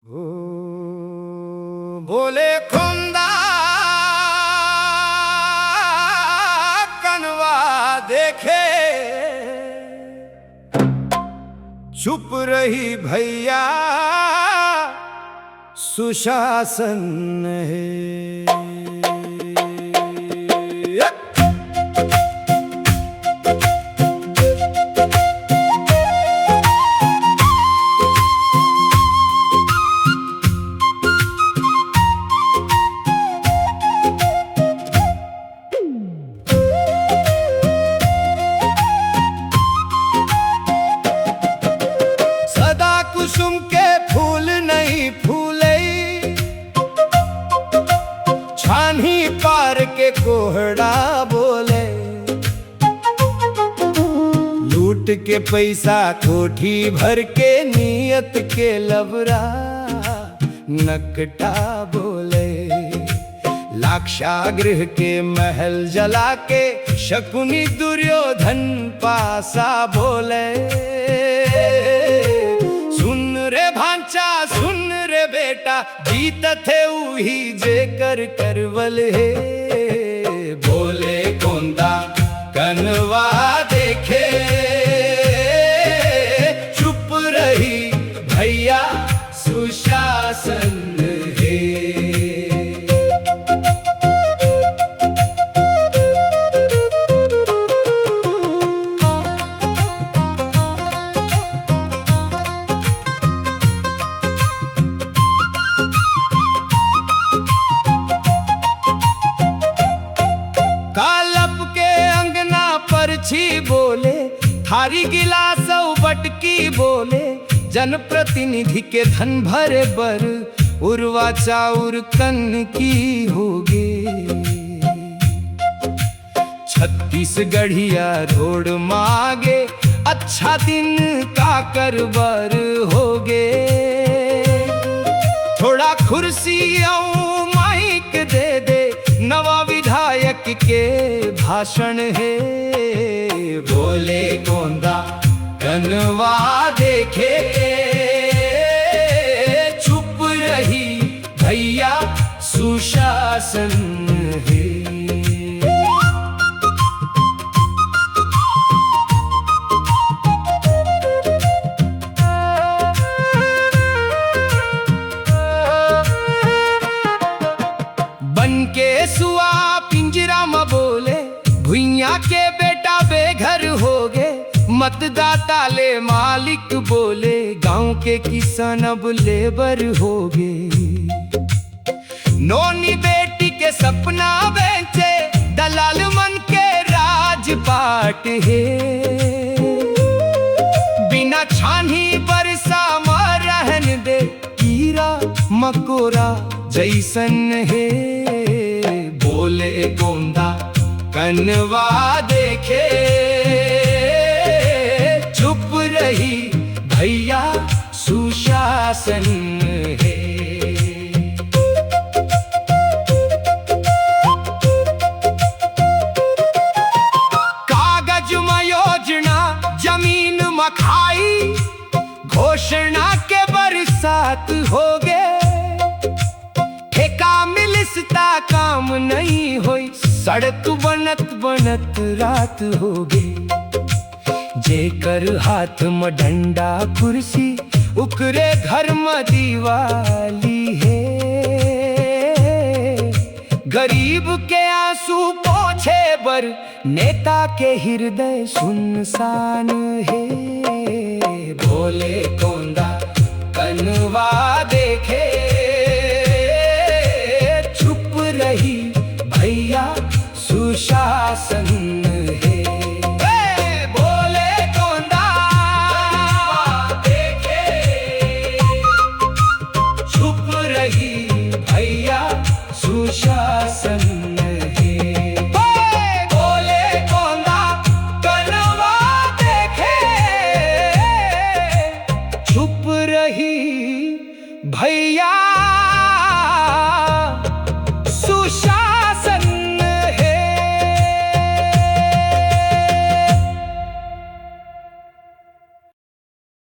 ओ बोले खुंदा कनवा देखे, चुप रही भैया सुशासन है। कुसुम के फूल नहीं फूले, छानी पार के कोहड़ा बोले। लूट के पैसा कोठी भर के नियत के लबरा नकटा बोले। लाक्षागृह के महल जला के शकुनी दुर्योधन पासा बोले। सुन रे बेटा, जीत थे उही जे कर करवल है। बोले कोंदा कनवा देखे, चुप रही भैया सुशासन है। छी बोले, थारी गिलास बटकी बोले। जनप्रतिनिधि के धन भरे बर, उर्वा चाउर कन्न की होगे। 36 गढ़िया रोड मांगे, अच्छा दिन का करबर होगे। थोड़ा कुर्सी और माइक दे दे, नवा विधायक के भाषण है। बोले कोंदा कनवा देखे, चुप रही भैया सुशासन है। बन के सुआ पिंजरा में बोले, भुइया के बेटा बेघर होगे। मतदाता ले मालिक बोले, गांव के किसान अब लेबर होगे। नोनी बेटी के सपना बेचे, दलाल मन के राजपाट है। बिना छानी बरसा में रहन दे, कीड़ा मकोड़ा जैसन है। बोले गोंदा कनवा देखे, चुप रही भैया सुशासन है। कागज में योजना जमीन में खाई, घोषणा के बरसात हो गए। ठेका मिलता काम नहीं होई, सड़क बनत बनत रात हो गई। जेकर हाथ में डंडा कुर्सी, उकरे घर में दीवाली है। गरीब के आंसू पोछे बर, नेता के हृदय सुनसान है। बोले कोंदा कनवा देखे, चुप रही भैया सुशासन है। बोले कोंदा देखे, चुप रही भैया सुशासन है। बोले कोंदा कनवा देखे, चुप रही भैया